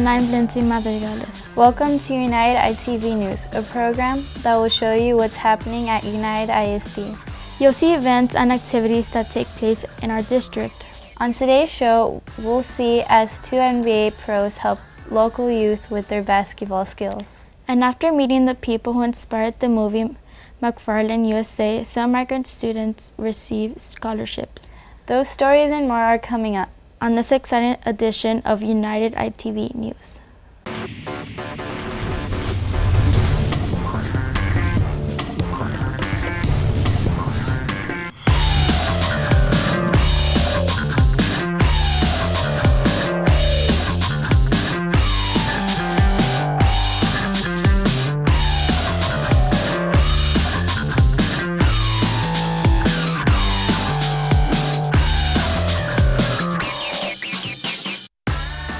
And I'm Lindsay Madrigales. Welcome to United ITV News, a program that will show you what's happening at United ISD. You'll see events and activities that take place in our district. On today's show, we'll see as two NBA pros help local youth with their basketball skills. And after meeting the people who inspired the movie McFarland USA, some migrant students receive scholarships. Those stories and more are coming up on this exciting edition of United ITV News.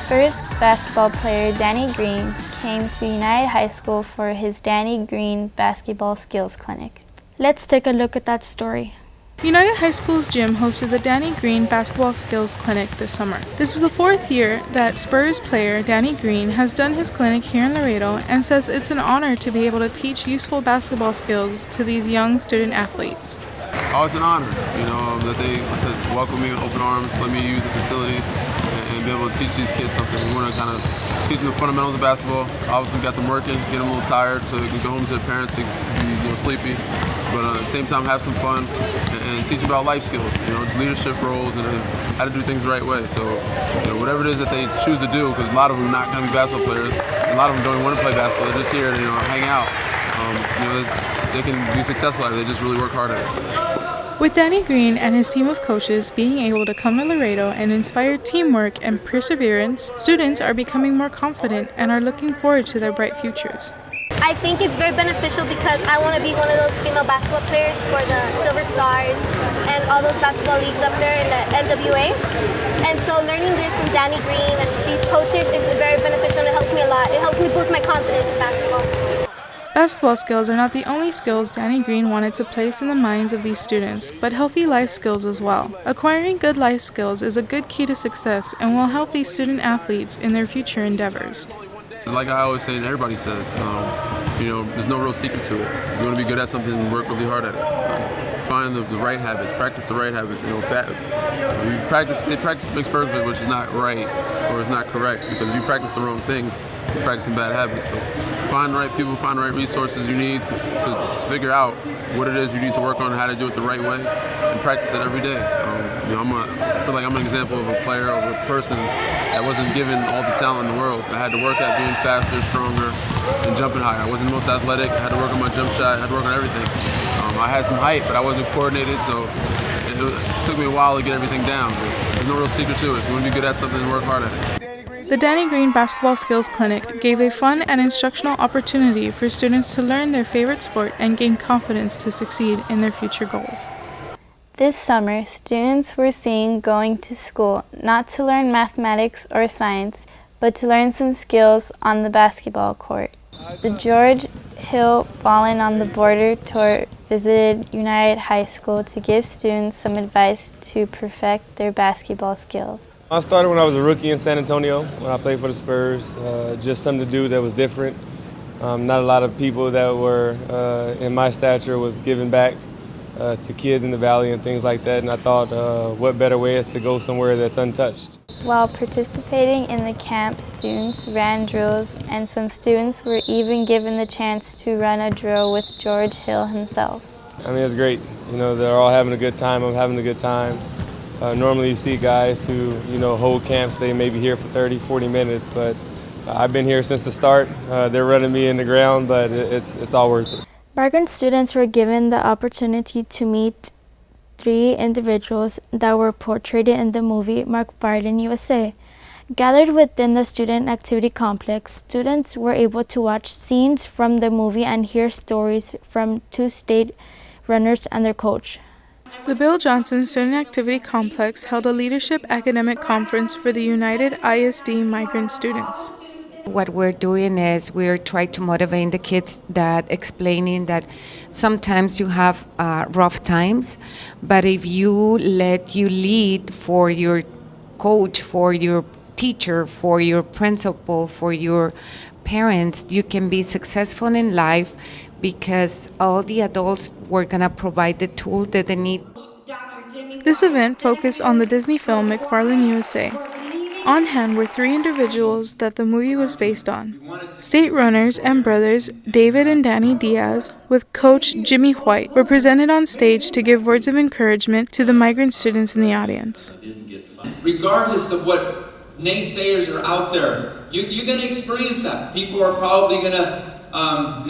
Spurs basketball player Danny Green came to United High School for his Danny Green Basketball Skills Clinic. Let's take a look at that story. United High School's gym hosted the Danny Green Basketball Skills Clinic this summer. This is the fourth year that Spurs player Danny Green has done his clinic here in Laredo and says it's an honor to be able to teach useful basketball skills to these young student athletes. Oh, it's an honor, that they welcome me with open arms, let me use the facilities, and be able to teach these kids something. We want to kind of teach them the fundamentals of basketball. Obviously, we got them working, get them a little tired, so they can go home to their parents, they can be sleepy. But at the same time, have some fun and teach about life skills, leadership roles and how to do things the right way. So, whatever it is that they choose to do, because a lot of them are not going to be basketball players, a lot of them don't even want to play basketball. They're just here to hang out. They can be successful at it. They just really work hard at it. With Danny Green and his team of coaches being able to come to Laredo and inspire teamwork and perseverance, students are becoming more confident and are looking forward to their bright futures. I think it's very beneficial because I want to be one of those female basketball players for the Silver Stars and all those basketball leagues up there in the NWA. And so learning this from Danny Green and these coaches is very beneficial and it helps me a lot. It helps me boost my confidence in basketball. Basketball skills are not the only skills Danny Green wanted to place in the minds of these students, but healthy life skills as well. Acquiring good life skills is a good key to success and will help these student athletes in their future endeavors. Like I always say and everybody says, there's no real secret to it. If you want to be good at something, work really hard at it. Find the right habits, practice the right habits. Practice makes perfect, which is not right or is not correct, because if you practice the wrong things, you're practicing bad habits. So find the right people, find the right resources you need to figure out what it is you need to work on, how to do it the right way, and practice it every day. I feel like I'm an example of a player or a person that wasn't given all the talent in the world. I had to work at being faster, stronger, and jumping higher. I wasn't the most athletic. I had to work on my jump shot. I had to work on everything. I had some height, but I wasn't coordinated, so it took me a while to get everything down. But there's no real secret to it. If you want to be good at something, work hard at it. The Danny Green Basketball Skills Clinic gave a fun and instructional opportunity for students to learn their favorite sport and gain confidence to succeed in their future goals. This summer, students were seen going to school not to learn mathematics or science, but to learn some skills on the basketball court. The George Hill Ballin' on the Border tour visited United High School to give students some advice to perfect their basketball skills. I started when I was a rookie in San Antonio when I played for the Spurs. Just something to do that was different. Not a lot of people that were in my stature was giving back to kids in the valley and things like that, and I thought what better way is to go somewhere that's untouched. While participating in the camp, students ran drills, and some students were even given the chance to run a drill with George Hill himself. I mean, it's great. They're all having a good time. I'm having a good time. Normally you see guys who, hold camps, they may be here for 30, 40 minutes, but I've been here since the start. They're running me in the ground, but it's all worth it. Migrant students were given the opportunity to meet 3 individuals that were portrayed in the movie McFarland USA. Gathered within the student activity complex, students were able to watch scenes from the movie and hear stories from 2 state runners and their coach. The Bill Johnson Student Activity Complex held a leadership academic conference for the United ISD migrant students. What we're doing is we're trying to motivate the kids that explaining that sometimes you have rough times, but if you let you lead for your coach, for your teacher, for your principal, for your parents, you can be successful in life because all the adults were going to provide the tool that they need. This event focused on the Disney film McFarlane USA. On hand were three individuals that the movie was based on: state runners and brothers David and Danny Diaz, with Coach Jimmy White, were presented on stage to give words of encouragement to the migrant students in the audience. Regardless of what naysayers are out there, you're going to experience that. People are probably going to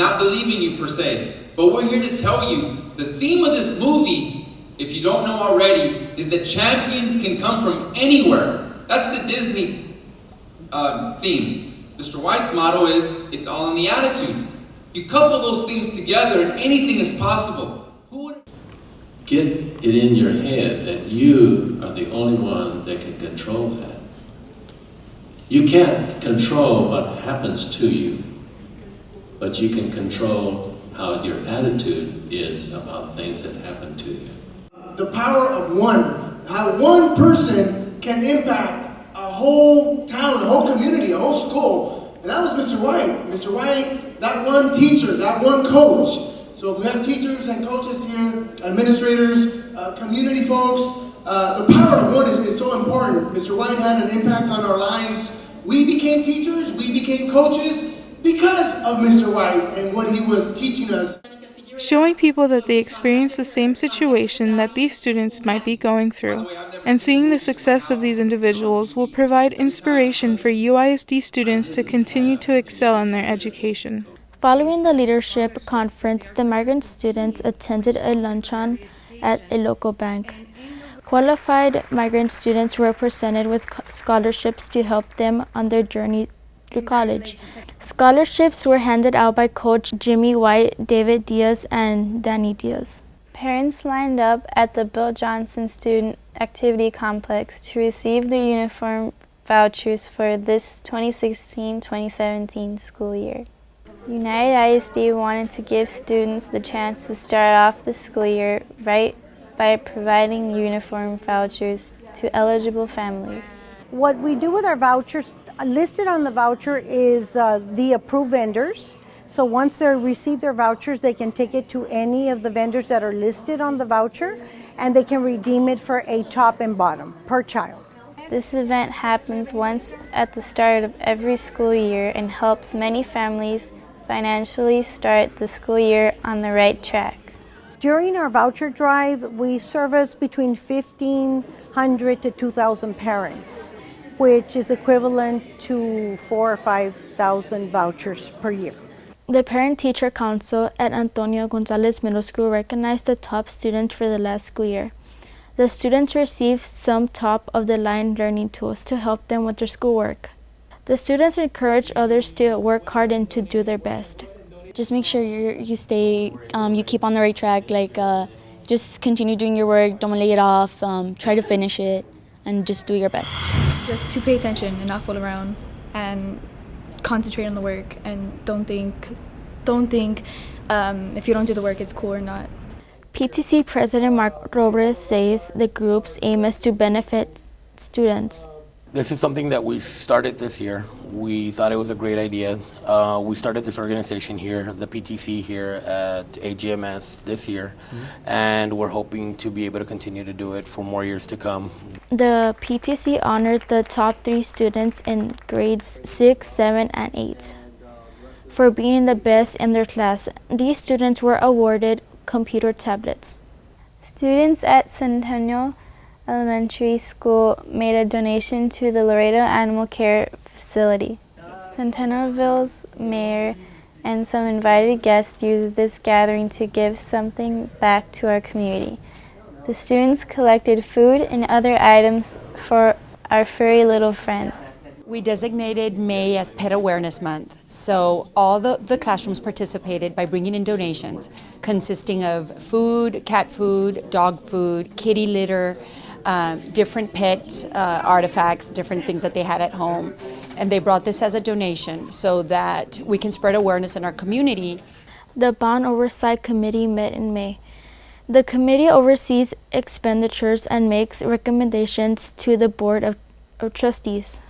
not believe in you per se. But we're here to tell you, the theme of this movie, if you don't know already, is that champions can come from anywhere. That's the Disney theme. Mr. White's motto is, it's all in the attitude. You couple those things together and anything is possible. Get it in your head that you are the only one that can control that. You can't control what happens to you, but you can control how your attitude is about things that happen to you. The power of one, how one person can impact a whole town, a whole community, a whole school. And that was Mr. White. Mr. White, that one teacher, that one coach. So if we have teachers and coaches here, administrators, community folks, the power of one is so important. Mr. White had an impact on our lives. We became teachers, we became coaches because of Mr. White and what he was teaching us. Showing people that they experience the same situation that these students might be going through, and seeing the success of these individuals will provide inspiration for UISD students to continue to excel in their education. Following the leadership conference, the migrant students attended a luncheon at a local bank. Qualified migrant students were presented with scholarships to help them on their journey to college. Scholarships were handed out by Coach Jimmy White, David Diaz, and Danny Diaz. Parents lined up at the Bill Johnson Student Activity Complex to receive their uniform vouchers for this 2016-2017 school year. United ISD wanted to give students the chance to start off the school year right by providing uniform vouchers to eligible families. What we do with our vouchers, listed on the voucher is the approved vendors. So once they receive their vouchers, they can take it to any of the vendors that are listed on the voucher, and they can redeem it for a top and bottom per child. This event happens once at the start of every school year and helps many families financially start the school year on the right track. During our voucher drive, we service between 1,500 to 2,000 parents, which is equivalent to 4,000 or 5,000 vouchers per year. The Parent-Teacher Council at Antonio Gonzalez Middle School recognized the top students for the last school year. The students received some top-of-the-line learning tools to help them with their schoolwork. The students encourage others to work hard and to do their best. Just make sure you keep on the right track, just continue doing your work, don't lay it off, try to finish it, and just do your best. Just to pay attention and not fool around and concentrate on the work, and don't think if you don't do the work it's cool or not. PTC President Mark Robles says the group's aim is to benefit students. This is something that we started this year. We thought it was a great idea. We started this organization here, the PTC here at AGMS this year, and we're hoping to be able to continue to do it for more years to come. The PTC honored the top 3 students in grades 6, 7, and 8 for being the best in their class. These students were awarded computer tablets. Students at Centennial Elementary School made a donation to the Laredo Animal Care Facility. Centennialville's mayor and some invited guests used this gathering to give something back to our community. The students collected food and other items for our furry little friends. We designated May as Pet Awareness Month, so all the classrooms participated by bringing in donations consisting of food, cat food, dog food, kitty litter, different pet artifacts, different things that they had at home. And they brought this as a donation so that we can spread awareness in our community. The Bond Oversight Committee met in May. The committee oversees expenditures and makes recommendations to the Board of Trustees.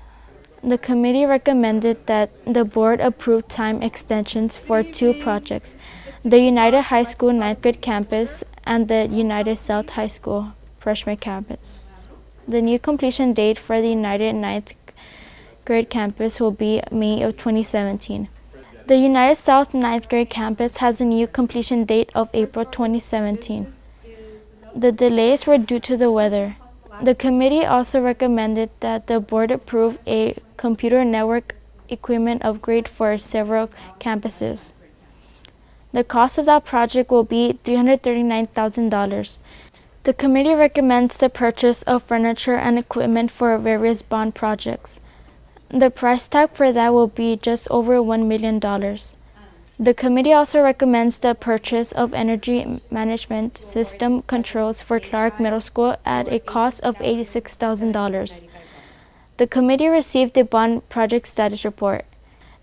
The committee recommended that the board approve time extensions for 2 projects, the United High School 9th grade campus and the United South High School freshman campus. The new completion date for the United 9th grade campus will be May of 2017. The United South 9th grade campus has a new completion date of April 2017. The delays were due to the weather. The committee also recommended that the board approve a computer network equipment upgrade for several campuses. The cost of that project will be $339,000. The committee recommends the purchase of furniture and equipment for various bond projects. The price tag for that will be just over $1 million. The committee also recommends the purchase of energy management system controls for Clark Middle School at a cost of $86,000. The committee received the bond project status report.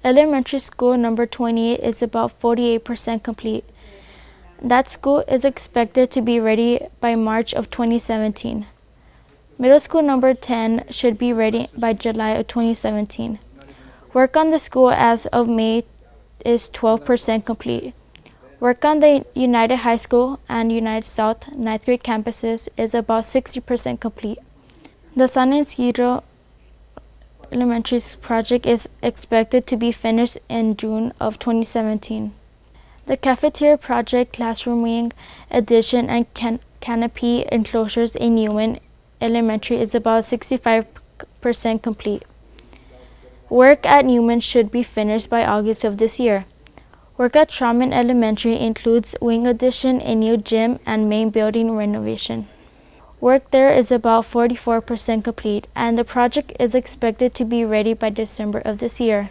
Elementary school number 28 is about 48% complete. That school is expected to be ready by March of 2017. Middle school number 10 should be ready by July of 2017. Work on the school as of May is 12% complete. Work on the United High School and United South 9th grade campuses is about 60% complete. The San Isidro Elementary project is expected to be finished in June of 2017. The cafeteria project, classroom wing addition, and canopy enclosures in Newman Elementary is about 65% complete. Work at Newman should be finished by August of this year. Work at Trauman Elementary includes wing addition, a new gym, and main building renovation. Work there is about 44% complete, and the project is expected to be ready by December of this year.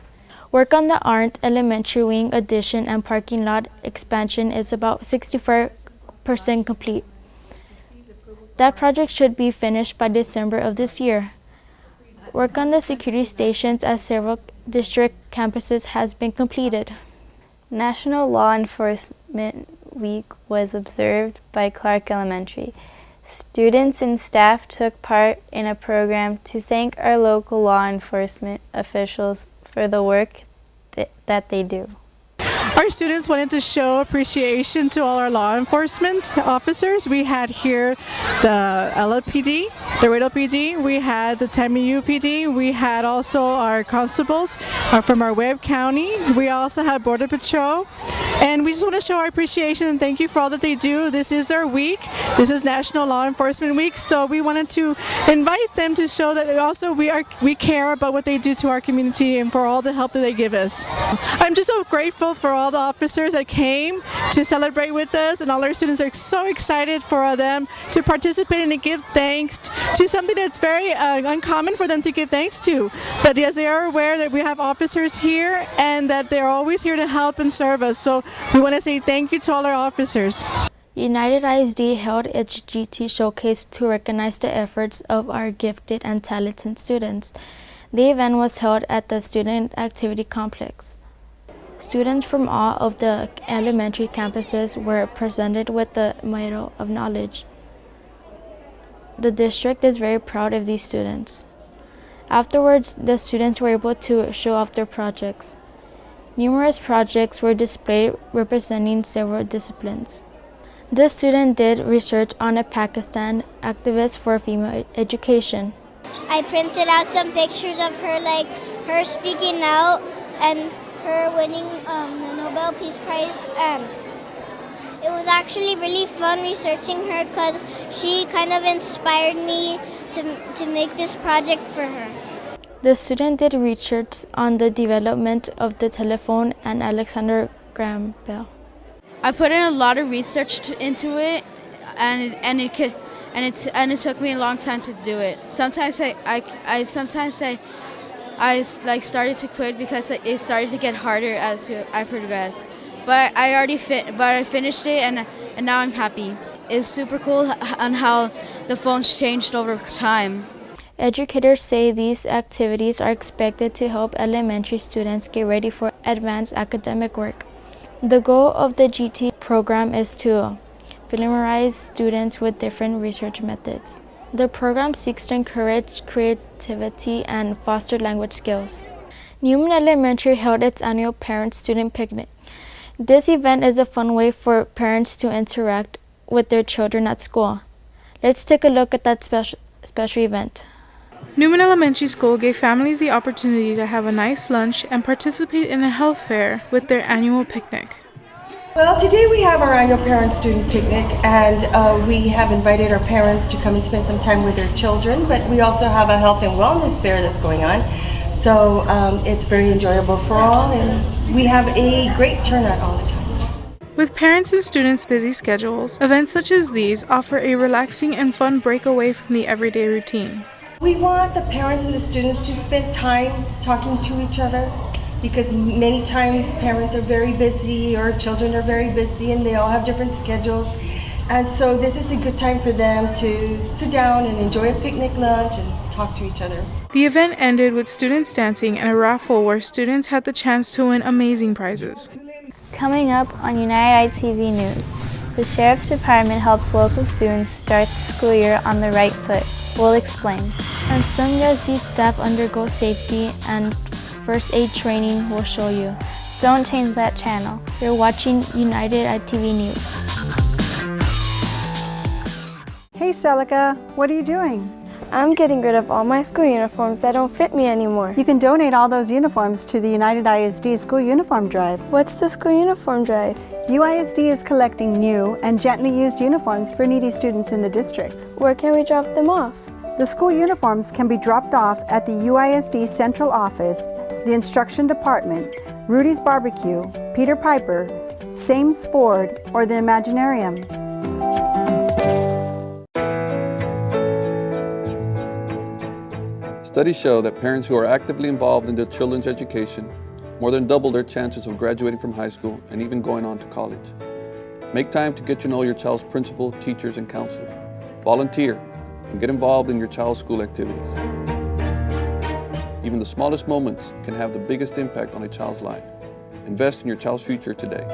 Work on the Arndt Elementary wing addition and parking lot expansion is about 64% complete. That project should be finished by December of this year. Work on the security stations at several district campuses has been completed. National Law Enforcement Week was observed by Clark Elementary. Students and staff took part in a program to thank our local law enforcement officials for the work that they do. Our students wanted to show appreciation to all our law enforcement officers. We had here the LAPD, the Laredo PD, we had the TAMU PD, we had also our constables from our Webb County, we also had Border Patrol, and we just want to show our appreciation and thank you for all that they do. This is our week. This is National Law Enforcement Week, so we wanted to invite them to show that also we care about what they do to our community and for all the help that they give us. I'm just so grateful for all the officers that came to celebrate with us, and all our students are so excited for them to participate and to give thanks to something that's very uncommon for them to give thanks to. But yes, they are aware that we have officers here and that they're always here to help and serve us. So we want to say thank you to all our officers. United ISD held its GT showcase to recognize the efforts of our gifted and talented students. The event was held at the Student Activity Complex. Students from all of the elementary campuses were presented with the Medal of Knowledge. The district is very proud of these students. Afterwards, the students were able to show off their projects. Numerous projects were displayed representing several disciplines. This student did research on a Pakistan activist for female education. I printed out some pictures of her, like her speaking out and her winning the Nobel Peace Prize. It was actually really fun researching her because she kind of inspired me to make this project for her. The student did research on the development of the telephone and Alexander Graham Bell. I put in a lot of research into it, and it took me a long time to do it. Sometimes I started to quit because it started to get harder as I progressed. But I finished it, and now I'm happy. It's super cool on how the phone's changed over time. Educators say these activities are expected to help elementary students get ready for advanced academic work. The goal of the GT program is to familiarize students with different research methods. The program seeks to encourage creativity and foster language skills. Newman Elementary held its annual parent-student picnic. This event is a fun way for parents to interact with their children at school. Let's take a look at that special event. Newman Elementary School gave families the opportunity to have a nice lunch and participate in a health fair with their annual picnic. Well, today we have our annual parent-student picnic, and we have invited our parents to come and spend some time with their children, but we also have a health and wellness fair that's going on. So it's very enjoyable for all, and we have a great turnout all the time. With parents and students' busy schedules, events such as these offer a relaxing and fun break away from the everyday routine. We want the parents and the students to spend time talking to each other, because many times parents are very busy or children are very busy and they all have different schedules. And so this is a good time for them to sit down and enjoy a picnic lunch and talk to each other. The event ended with students dancing and a raffle where students had the chance to win amazing prizes. Coming up on United ITV News, the Sheriff's Department helps local students start the school year on the right foot. We'll explain. And some Yazzie staff undergo safety and first aid training will show you. Don't change that channel. You're watching United ITV News. Hey Celica, what are you doing? I'm getting rid of all my school uniforms that don't fit me anymore. You can donate all those uniforms to the United ISD School Uniform Drive. What's the school uniform drive? UISD is collecting new and gently used uniforms for needy students in the district. Where can we drop them off? The school uniforms can be dropped off at the UISD Central Office, the Instruction Department, Rudy's Barbecue, Peter Piper, Sames Ford, or the Imaginarium. Studies show that parents who are actively involved in their children's education more than double their chances of graduating from high school and even going on to college. Make time to get to know your child's principal, teachers, and counselor. Volunteer and get involved in your child's school activities. Even the smallest moments can have the biggest impact on a child's life. Invest in your child's future today.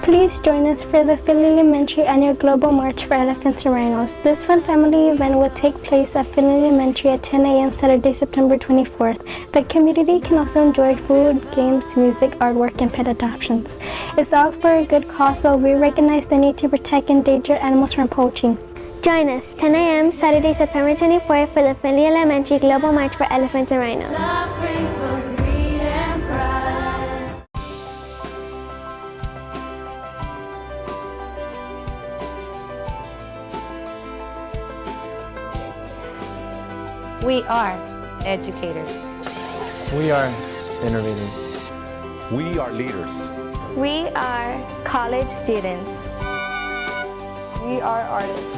Please join us for the Philly Elementary Annual Global March for Elephants and Rhinos. This fun family event will take place at Philly Elementary at 10 a.m. Saturday, September 24th. The community can also enjoy food, games, music, artwork, and pet adoptions. It's all for a good cause while we recognize the need to protect endangered animals from poaching. Join us 10 a.m. Saturday, September 24th for the Philly Elementary Global March for Elephants and Rhinos. We are educators. We are innovators. We are leaders. We are college students. We are artists.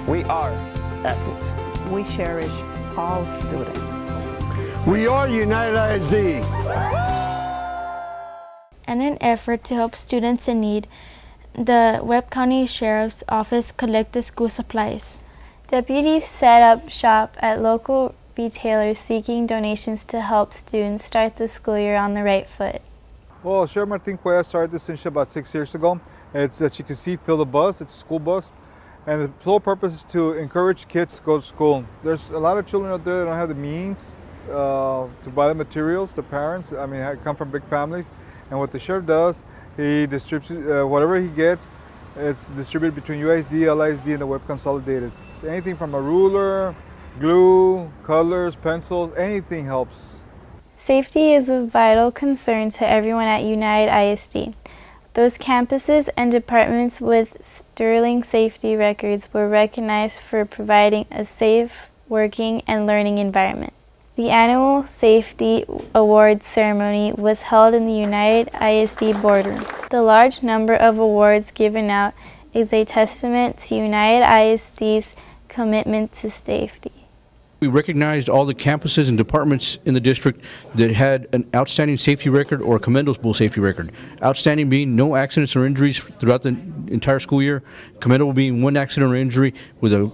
We are athletes. We cherish all students. We are United ISD. In an effort to help students in need, the Webb County Sheriff's Office collected school supplies. Deputies set up shop at local retailers seeking donations to help students start the school year on the right foot. Well, Sheriff Martin Cuellar started this initiative about 6 years ago. It's, as you can see, fill the bus. It's a school bus. And the sole purpose is to encourage kids to go to school. There's a lot of children out there that don't have the means to buy the materials, the parents, come from big families. And what the sheriff does, he distributes whatever he gets. It's distributed between UISD, LISD, and the Webb Consolidated. So anything from a ruler, glue, colors, pencils, anything helps. Safety is a vital concern to everyone at United ISD. Those campuses and departments with sterling safety records were recognized for providing a safe, working, and learning environment. The annual Safety Awards ceremony was held in the United ISD boardroom. The large number of awards given out is a testament to United ISD's commitment to safety. We recognized all the campuses and departments in the district that had an outstanding safety record or a commendable safety record. Outstanding being no accidents or injuries throughout the entire school year. Commendable being one accident or injury with a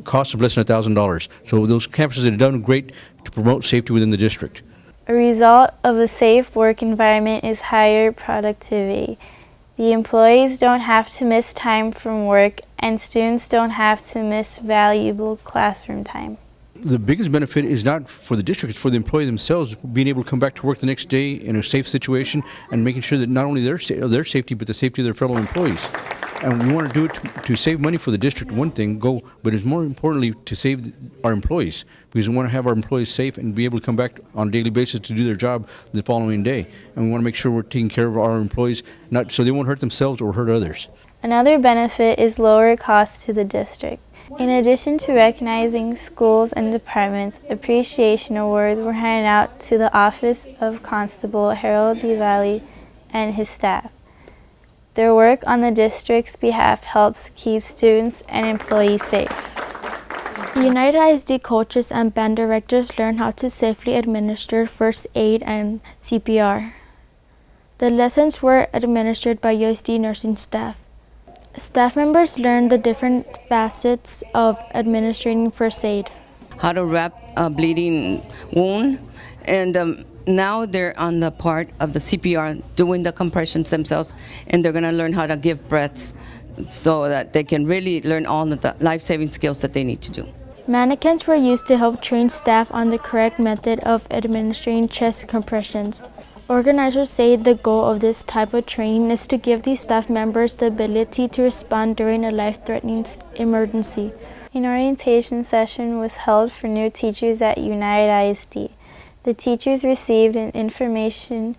cost of less than $1,000. So those campuses have done great to promote safety within the district. A result of a safe work environment is higher productivity. The employees don't have to miss time from work, and students don't have to miss valuable classroom time. The biggest benefit is not for the district, it's for the employee themselves, being able to come back to work the next day in a safe situation and making sure that not only their safety, but the safety of their fellow employees. And we want to do it to save money for the district, one thing, but it's more importantly to save our employees, because we want to have our employees safe and be able to come back on a daily basis to do their job the following day. And we want to make sure we're taking care of our employees, not so they won't hurt themselves or hurt others. Another benefit is lower costs to the district. In addition to recognizing schools and departments, appreciation awards were handed out to the Office of Constable Harold D. Valley and his staff. Their work on the district's behalf helps keep students and employees safe. United ISD coaches and band directors learn how to safely administer first aid and CPR. The lessons were administered by UISD nursing staff. Staff members learned the different facets of administering first aid. How to wrap a bleeding wound, and now they're on the part of the CPR doing the compressions themselves, and they're going to learn how to give breaths so that they can really learn all of the life-saving skills that they need to do. Mannequins were used to help train staff on the correct method of administering chest compressions. Organizers say the goal of this type of training is to give these staff members the ability to respond during a life-threatening emergency. An orientation session was held for new teachers at United ISD. The teachers received information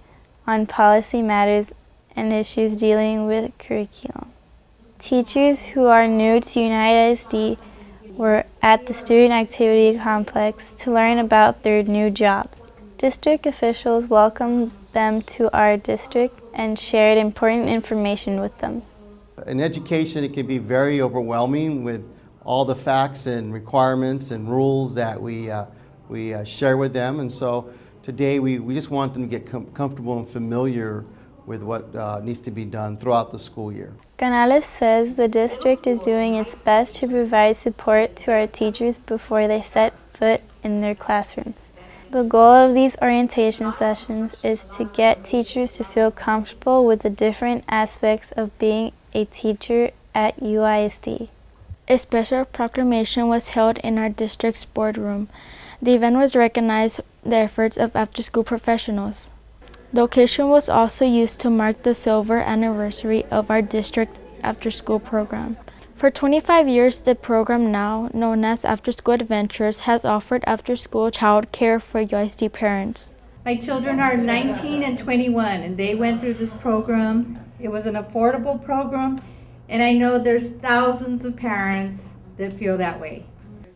on policy matters and issues dealing with curriculum. Teachers who are new to United ISD were at the student activity complex to learn about their new jobs. District officials welcomed them to our district and shared important information with them. In education, it can be very overwhelming with all the facts and requirements and rules that we share with them. And so today we just want them to get comfortable and familiar with what needs to be done throughout the school year. Canales says the district is doing its best to provide support to our teachers before they set foot in their classrooms. The goal of these orientation sessions is to get teachers to feel comfortable with the different aspects of being a teacher at UISD. A special proclamation was held in our district's boardroom. The event was recognized the efforts of after-school professionals. The occasion was also used to mark the silver anniversary of our district after-school program. For 25 years, the program, now known as After School Adventures, has offered after-school child care for UISD parents. My children are 19 and 21, and they went through this program. It was an affordable program, and I know there's thousands of parents that feel that way.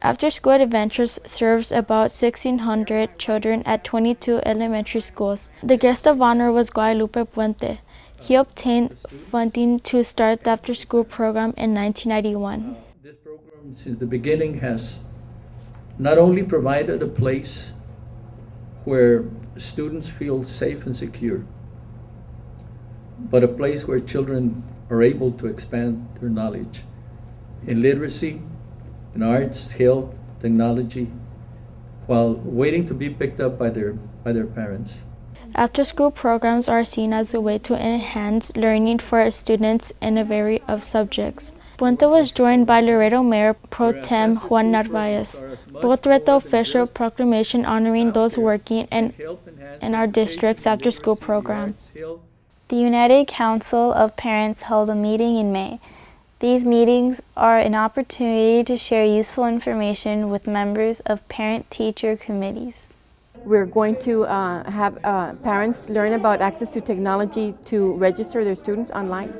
After School Adventures serves about 1,600 children at 22 elementary schools. The guest of honor was Guadalupe Puente. He obtained funding to start the after-school program in 1991. This program, since the beginning, has not only provided a place where students feel safe and secure, but a place where children are able to expand their knowledge in literacy, in arts, health, technology, while waiting to be picked up by their parents. After-school programs are seen as a way to enhance learning for students in a variety of subjects. Puente was joined by Laredo Mayor Pro Tem Juan Narvaez. Both read the official proclamation honoring those working in our district's after-school program. The United Council of Parents held a meeting in May. These meetings are an opportunity to share useful information with members of parent-teacher committees. We're going to have parents learn about access to technology to register their students online.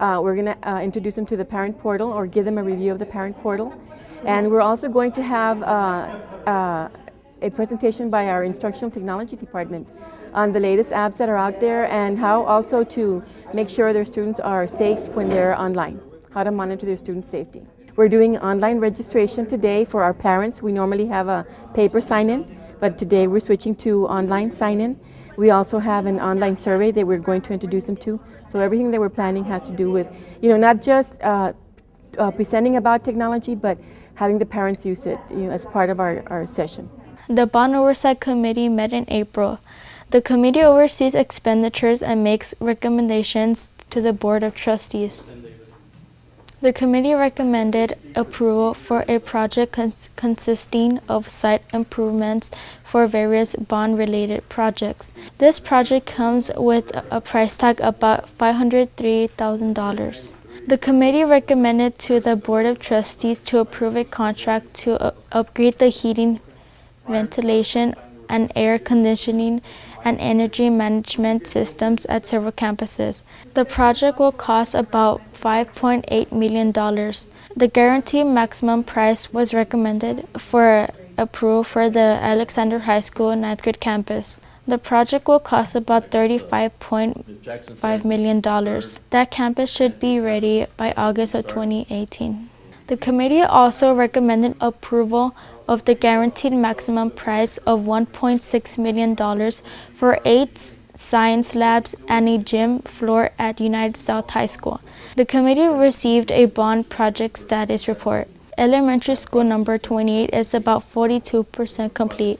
We're going to introduce them to the parent portal or give them a review of the parent portal. And we're also going to have a presentation by our instructional technology department on the latest apps that are out there and how also to make sure their students are safe when they're online, how to monitor their student safety. We're doing online registration today for our parents. We normally have a paper sign-in, but today we're switching to online sign-in. We also have an online survey that we're going to introduce them to. So everything that we're planning has to do with, not just presenting about technology, but having the parents use it as part of our session. The Bond Oversight Committee met in April. The committee oversees expenditures and makes recommendations to the Board of Trustees. The committee recommended approval for a project consisting of site improvements for various bond-related projects. This project comes with a price tag about $503,000. The committee recommended to the Board of Trustees to approve a contract to upgrade the heating, ventilation, and air conditioning and energy management systems at several campuses. The project will cost about $5.8 million. The guaranteed maximum price was recommended for approval for the Alexander High School 9th grade campus. The project will cost about $35.5 million. That campus should be ready by August of 2018. The committee also recommended approval of the guaranteed maximum price of $1.6 million for 8 science labs and a gym floor at United South High School. The committee received a bond project status report. Elementary school number 28 is about 42% complete.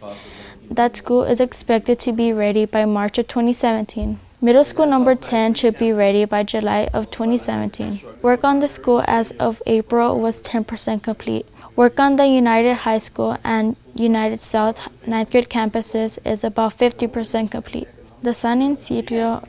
That school is expected to be ready by March of 2017. Middle school number 10 should be ready by July of 2017. Work on the school as of April was 10% complete. Work on the United High School and United South 9th grade campuses is about 50% complete. The San Isidro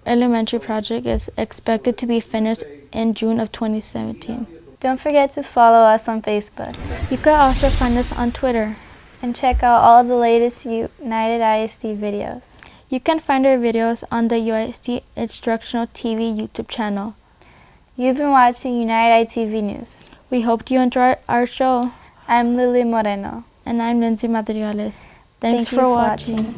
Elementary project is expected to be finished in June of 2017. Don't forget to follow us on Facebook. You can also find us on Twitter. And check out all the latest United ISD videos. You can find our videos on the UISD Instructional TV YouTube channel. You've been watching United ITV News. We hope you enjoyed our show. I'm Lily Moreno. And I'm Lindsay Madrigales. Thanks for watching.